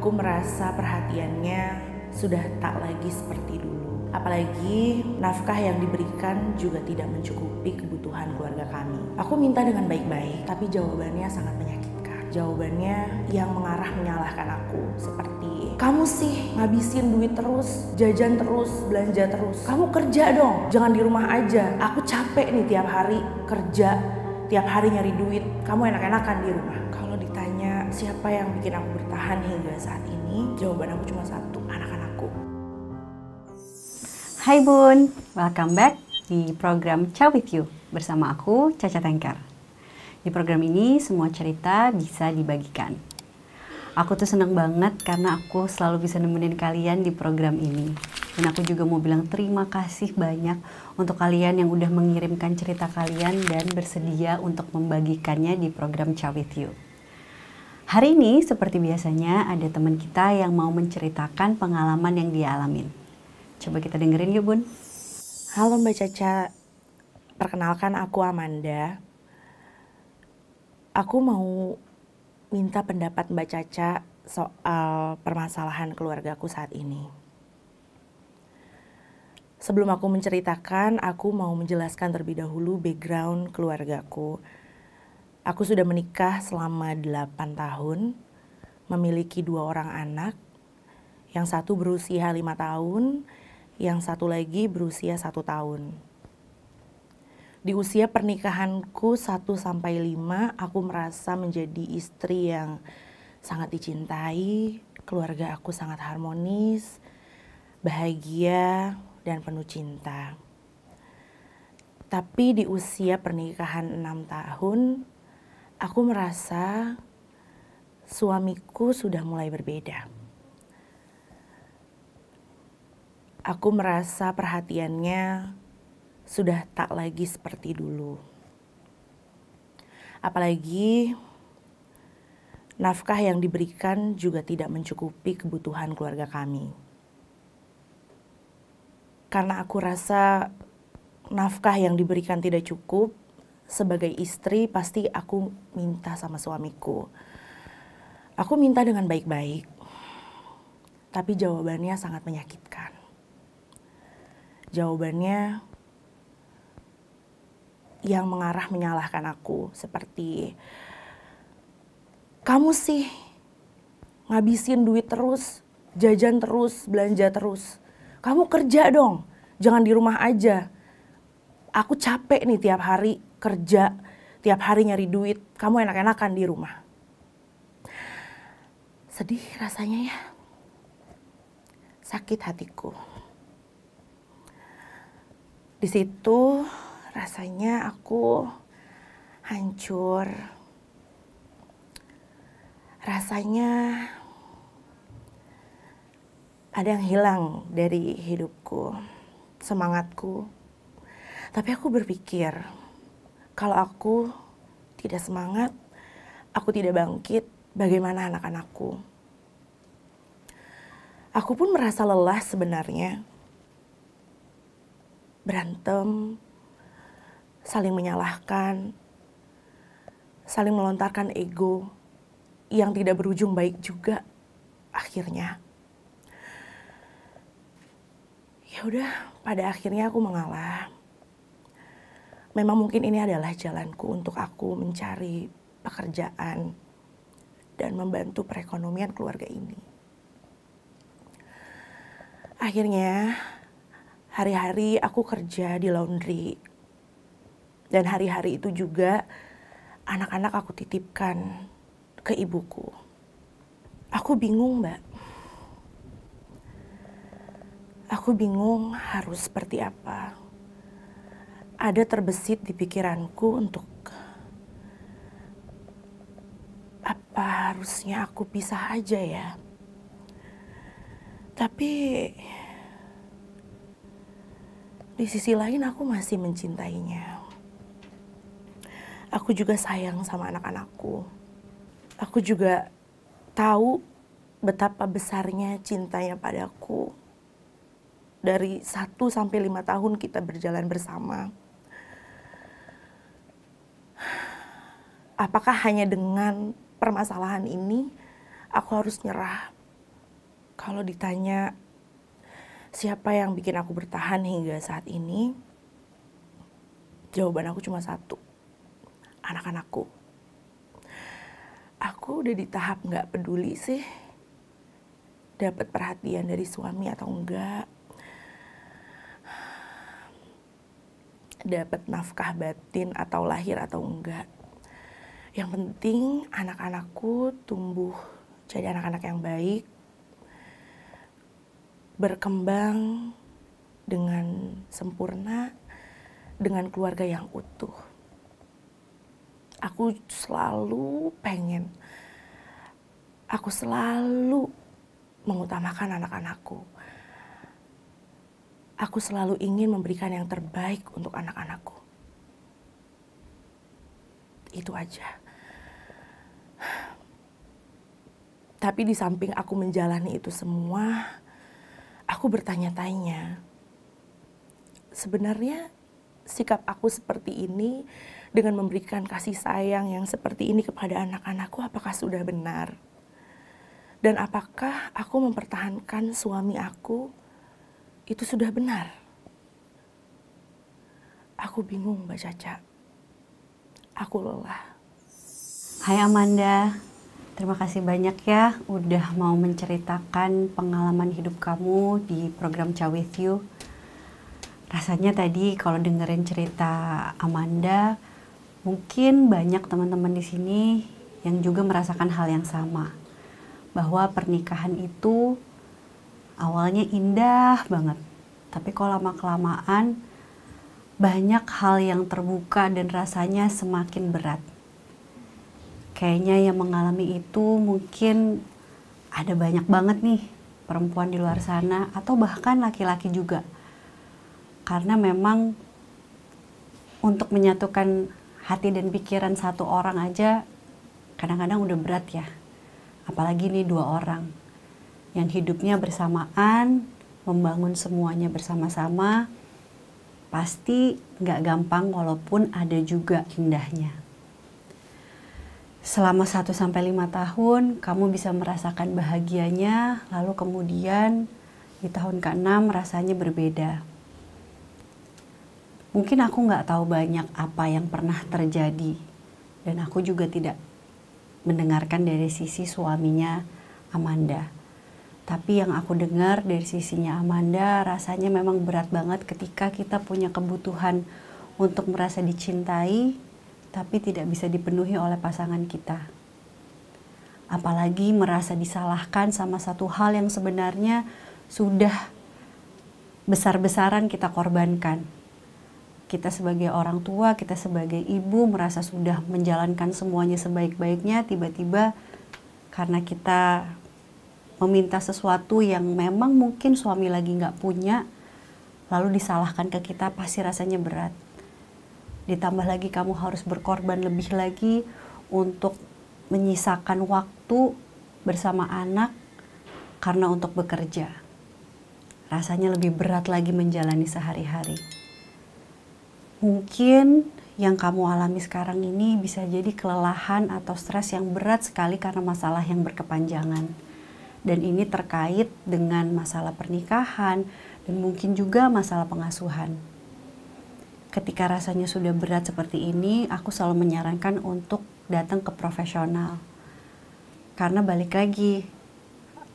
Aku merasa perhatiannya sudah tak lagi seperti dulu. Apalagi nafkah yang diberikan juga tidak mencukupi kebutuhan keluarga kami. Aku minta dengan baik-baik, tapi jawabannya sangat menyakitkan. Jawabannya yang mengarah menyalahkan aku, seperti, kamu sih ngabisin duit terus, jajan terus, belanja terus. Kamu kerja dong, jangan di rumah aja. Aku capek nih tiap hari kerja, tiap hari nyari duit. Kamu enak-enakan di rumah. Kalau ditanya siapa yang bikin aku bertahan hingga saat ini, jawaban aku cuma satu, anak-anakku. Hai Bun, welcome back di program Ciao With You bersama aku, Caca Tengker. Di program ini semua cerita bisa dibagikan. Aku tuh seneng banget karena aku selalu bisa nemenin kalian di program ini. Dan aku juga mau bilang terima kasih banyak untuk kalian yang udah mengirimkan cerita kalian dan bersedia untuk membagikannya di program Ciao With You. Hari ini seperti biasanya ada teman kita yang mau menceritakan pengalaman yang dia alamin. Coba kita dengerin yuk Bun. Halo Mbak Caca, perkenalkan aku Amanda. Aku mau minta pendapat Mbak Caca soal permasalahan keluargaku saat ini. Sebelum aku menceritakan, aku mau menjelaskan terlebih dahulu background keluargaku. Aku sudah menikah selama 8 tahun, memiliki 2 orang anak, yang satu berusia 5 tahun, yang satu lagi berusia 1 tahun. Di usia pernikahanku 1-5, aku merasa menjadi istri yang sangat dicintai, keluarga aku sangat harmonis, bahagia, dan penuh cinta. Tapi di usia pernikahan 6 tahun, aku merasa suamiku sudah mulai berbeda. Aku merasa perhatiannya sudah tak lagi seperti dulu. Apalagi nafkah yang diberikan juga tidak mencukupi kebutuhan keluarga kami. Karena aku rasa nafkah yang diberikan tidak cukup, sebagai istri pasti aku minta sama suamiku. Aku minta dengan baik-baik, tapi jawabannya sangat menyakitkan. Jawabannya yang mengarah menyalahkan aku, seperti, kamu sih ngabisin duit terus, jajan terus, belanja terus. Kamu kerja dong, jangan di rumah aja. Aku capek nih tiap hari kerja, tiap hari nyari duit. Kamu enak-enakan di rumah. Sedih rasanya ya, sakit hatiku. Di situ rasanya aku hancur. Rasanya ada yang hilang dari hidupku, semangatku. Tapi aku berpikir, kalau aku tidak semangat, aku tidak bangkit, bagaimana anak-anakku? Aku pun merasa lelah sebenarnya. Berantem, saling menyalahkan, saling melontarkan ego yang tidak berujung baik juga akhirnya. Ya udah, pada akhirnya aku mengalah. Memang mungkin ini adalah jalanku untuk aku mencari pekerjaan dan membantu perekonomian keluarga ini. Akhirnya hari-hari aku kerja di laundry. Dan hari-hari itu juga anak-anak aku titipkan ke ibuku. Aku bingung, Mbak. Aku bingung harus seperti apa. Ada terbesit di pikiranku untuk apa harusnya aku pisah aja ya. Tapi di sisi lain aku masih mencintainya. Aku juga sayang sama anak-anakku. Aku juga tahu betapa besarnya cintanya padaku. Dari 1-5 tahun kita berjalan bersama. Apakah hanya dengan permasalahan ini aku harus nyerah? Kalau ditanya siapa yang bikin aku bertahan hingga saat ini, jawaban aku cuma satu, anak-anakku. Aku udah di tahap gak peduli sih dapat perhatian dari suami atau enggak, dapat nafkah batin atau lahir atau enggak. Yang penting anak-anakku tumbuh jadi anak-anak yang baik, berkembang dengan sempurna, dengan keluarga yang utuh. Aku selalu pengen, aku selalu mengutamakan anak-anakku. Aku selalu ingin memberikan yang terbaik untuk anak-anakku. Itu aja. Tapi di samping aku menjalani itu semua, aku bertanya-tanya, sebenarnya sikap aku seperti ini dengan memberikan kasih sayang yang seperti ini kepada anak-anakku, apakah sudah benar? Dan apakah aku mempertahankan suami aku itu sudah benar? Aku bingung, Mbak Caca. Aku lelah. Hai Amanda, terima kasih banyak ya udah mau menceritakan pengalaman hidup kamu di program Ciao With You. Rasanya tadi kalau dengerin cerita Amanda, mungkin banyak teman-teman di sini yang juga merasakan hal yang sama. Bahwa pernikahan itu awalnya indah banget, tapi kalau lama-kelamaan banyak hal yang terbuka dan rasanya semakin berat. Kayaknya yang mengalami itu mungkin ada banyak banget nih perempuan di luar sana atau bahkan laki-laki juga. Karena memang untuk menyatukan hati dan pikiran satu orang aja kadang-kadang udah berat ya. Apalagi nih dua orang yang hidupnya bersamaan, membangun semuanya bersama-sama, pasti nggak gampang walaupun ada juga indahnya. Selama 1-5 tahun, kamu bisa merasakan bahagianya, lalu kemudian di tahun ke-6 rasanya berbeda. Mungkin aku nggak tahu banyak apa yang pernah terjadi, dan aku juga tidak mendengarkan dari sisi suaminya Amanda. Tapi yang aku dengar dari sisinya Amanda, rasanya memang berat banget ketika kita punya kebutuhan untuk merasa dicintai, tapi tidak bisa dipenuhi oleh pasangan kita. Apalagi merasa disalahkan sama satu hal yang sebenarnya sudah besar-besaran kita korbankan. Kita sebagai orang tua, kita sebagai ibu merasa sudah menjalankan semuanya sebaik-baiknya, tiba-tiba karena kita meminta sesuatu yang memang mungkin suami lagi nggak punya, lalu disalahkan ke kita, pasti rasanya berat. Ditambah lagi kamu harus berkorban lebih lagi untuk menyisakan waktu bersama anak karena untuk bekerja. Rasanya lebih berat lagi menjalani sehari-hari. Mungkin yang kamu alami sekarang ini bisa jadi kelelahan atau stres yang berat sekali karena masalah yang berkepanjangan. Dan ini terkait dengan masalah pernikahan dan mungkin juga masalah pengasuhan. Ketika rasanya sudah berat seperti ini, aku selalu menyarankan untuk datang ke profesional. Karena balik lagi,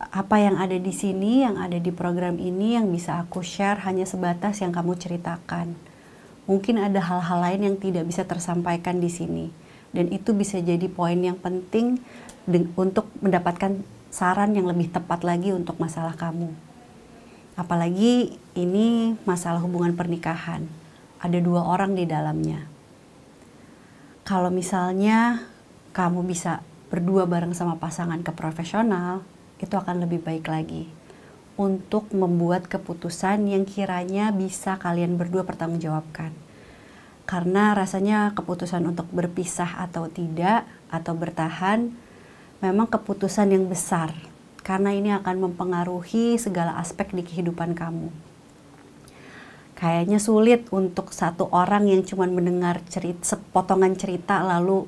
apa yang ada di sini, yang ada di program ini, yang bisa aku share hanya sebatas yang kamu ceritakan. Mungkin ada hal-hal lain yang tidak bisa tersampaikan di sini. Dan itu bisa jadi poin yang penting untuk mendapatkan saran yang lebih tepat lagi untuk masalah kamu. Apalagi ini masalah hubungan pernikahan. Ada 2 orang di dalamnya. Kalau misalnya kamu bisa berdua bareng sama pasangan ke profesional, itu akan lebih baik lagi untuk membuat keputusan yang kiranya bisa kalian berdua pertanggungjawabkan. Karena rasanya keputusan untuk berpisah atau tidak, atau bertahan, memang keputusan yang besar. Karena ini akan mempengaruhi segala aspek di kehidupan kamu. Kayaknya sulit untuk satu orang yang cuma mendengar sepotongan cerita lalu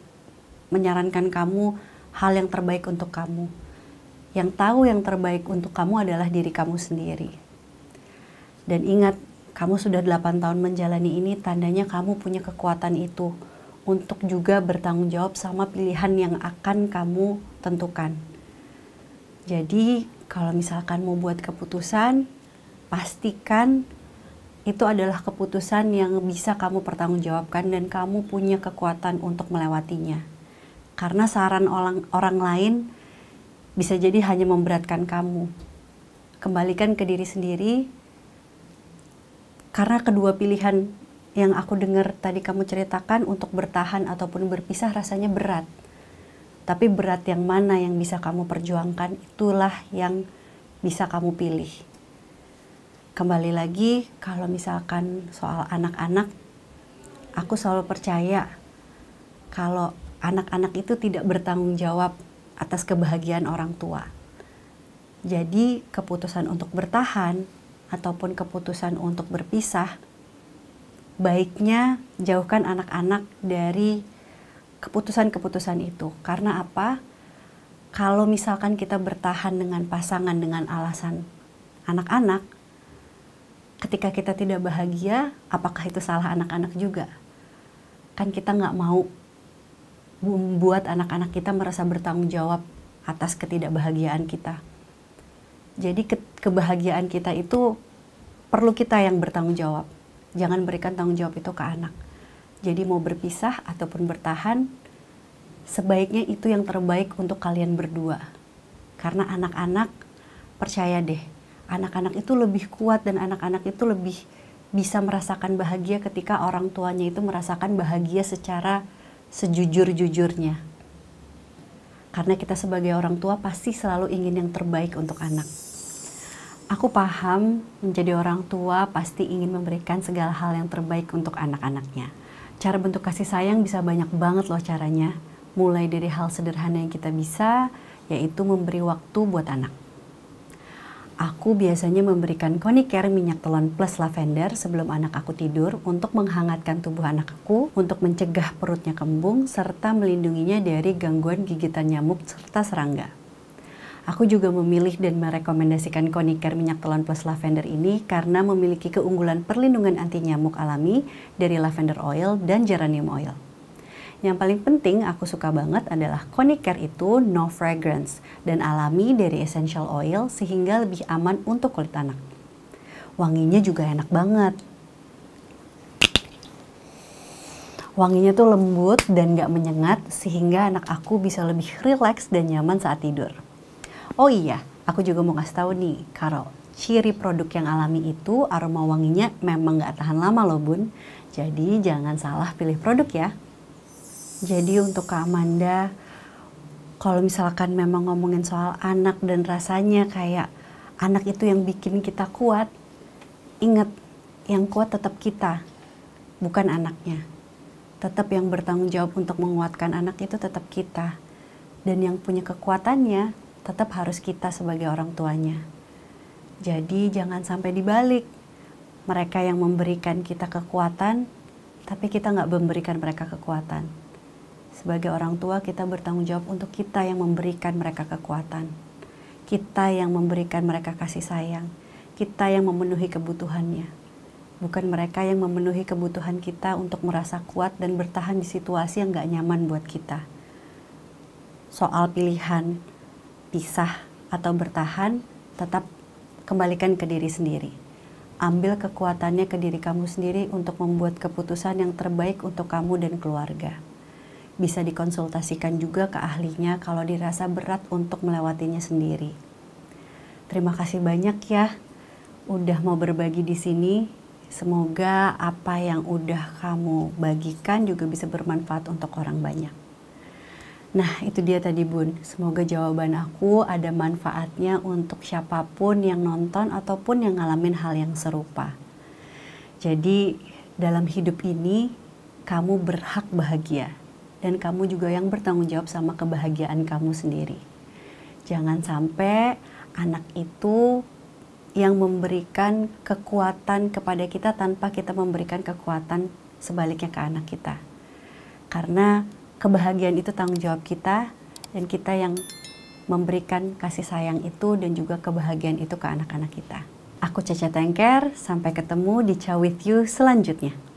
menyarankan kamu hal yang terbaik untuk kamu. Yang tahu yang terbaik untuk kamu adalah diri kamu sendiri. Dan ingat, kamu sudah 8 tahun menjalani ini, tandanya kamu punya kekuatan itu untuk juga bertanggung jawab sama pilihan yang akan kamu tentukan. Jadi kalau misalkan mau buat keputusan, pastikan itu adalah keputusan yang bisa kamu pertanggungjawabkan dan kamu punya kekuatan untuk melewatinya. Karena saran orang lain bisa jadi hanya memberatkan kamu. Kembalikan ke diri sendiri, karena kedua pilihan yang aku dengar tadi kamu ceritakan untuk bertahan ataupun berpisah rasanya berat. Tapi berat yang mana yang bisa kamu perjuangkan, itulah yang bisa kamu pilih. Kembali lagi, kalau misalkan soal anak-anak, aku selalu percaya kalau anak-anak itu tidak bertanggung jawab atas kebahagiaan orang tua. Jadi keputusan untuk bertahan ataupun keputusan untuk berpisah, baiknya jauhkan anak-anak dari keputusan-keputusan itu. Karena apa? Kalau misalkan kita bertahan dengan pasangan dengan alasan anak-anak, ketika kita tidak bahagia, apakah itu salah anak-anak juga? Kan kita nggak mau membuat anak-anak kita merasa bertanggung jawab atas ketidakbahagiaan kita. Jadi kebahagiaan kita itu perlu kita yang bertanggung jawab. Jangan berikan tanggung jawab itu ke anak. Jadi mau berpisah ataupun bertahan, sebaiknya itu yang terbaik untuk kalian berdua. Karena anak-anak, percaya deh, anak-anak itu lebih kuat dan anak-anak itu lebih bisa merasakan bahagia ketika orang tuanya itu merasakan bahagia secara sejujur-jujurnya. Karena kita sebagai orang tua pasti selalu ingin yang terbaik untuk anak. Aku paham menjadi orang tua pasti ingin memberikan segala hal yang terbaik untuk anak-anaknya. Cara bentuk kasih sayang bisa banyak banget loh caranya. Mulai dari hal sederhana yang kita bisa, yaitu memberi waktu buat anak. Aku biasanya memberikan Konicare minyak telon plus lavender sebelum anak aku tidur untuk menghangatkan tubuh anak aku, untuk mencegah perutnya kembung, serta melindunginya dari gangguan gigitan nyamuk serta serangga. Aku juga memilih dan merekomendasikan Konicare minyak telon plus lavender ini karena memiliki keunggulan perlindungan anti nyamuk alami dari lavender oil dan geranium oil. Yang paling penting aku suka banget adalah Konicare itu no fragrance dan alami dari essential oil sehingga lebih aman untuk kulit anak. Wanginya juga enak banget. Wanginya tuh lembut dan gak menyengat sehingga anak aku bisa lebih rileks dan nyaman saat tidur. Oh iya, aku juga mau kasih tahu nih, kalau ciri produk yang alami itu aroma wanginya memang gak tahan lama loh bun. Jadi jangan salah pilih produk ya. Jadi untuk Kak Amanda, kalau misalkan memang ngomongin soal anak dan rasanya kayak anak itu yang bikin kita kuat, ingat yang kuat tetap kita, bukan anaknya. Tetap yang bertanggung jawab untuk menguatkan anak itu tetap kita. Dan yang punya kekuatannya tetap harus kita sebagai orang tuanya. Jadi jangan sampai dibalik. Mereka yang memberikan kita kekuatan, tapi kita nggak memberikan mereka kekuatan. Sebagai orang tua kita bertanggung jawab untuk kita yang memberikan mereka kekuatan. Kita yang memberikan mereka kasih sayang. Kita yang memenuhi kebutuhannya. Bukan mereka yang memenuhi kebutuhan kita untuk merasa kuat dan bertahan di situasi yang gak nyaman buat kita. Soal pilihan pisah atau bertahan, tetap kembalikan ke diri sendiri. Ambil kekuatannya ke diri kamu sendiri untuk membuat keputusan yang terbaik untuk kamu dan keluarga. Bisa dikonsultasikan juga ke ahlinya kalau dirasa berat untuk melewatinya sendiri. Terima kasih banyak ya udah mau berbagi di sini. Semoga apa yang udah kamu bagikan juga bisa bermanfaat untuk orang banyak. Nah, itu dia tadi Bun. Semoga jawaban aku ada manfaatnya untuk siapapun yang nonton ataupun yang ngalamin hal yang serupa. Jadi, dalam hidup ini kamu berhak bahagia. Dan kamu juga yang bertanggung jawab sama kebahagiaan kamu sendiri. Jangan sampai anak itu yang memberikan kekuatan kepada kita tanpa kita memberikan kekuatan sebaliknya ke anak kita. Karena kebahagiaan itu tanggung jawab kita dan kita yang memberikan kasih sayang itu dan juga kebahagiaan itu ke anak-anak kita. Aku Caca Tengker, sampai ketemu di Ciao With You selanjutnya.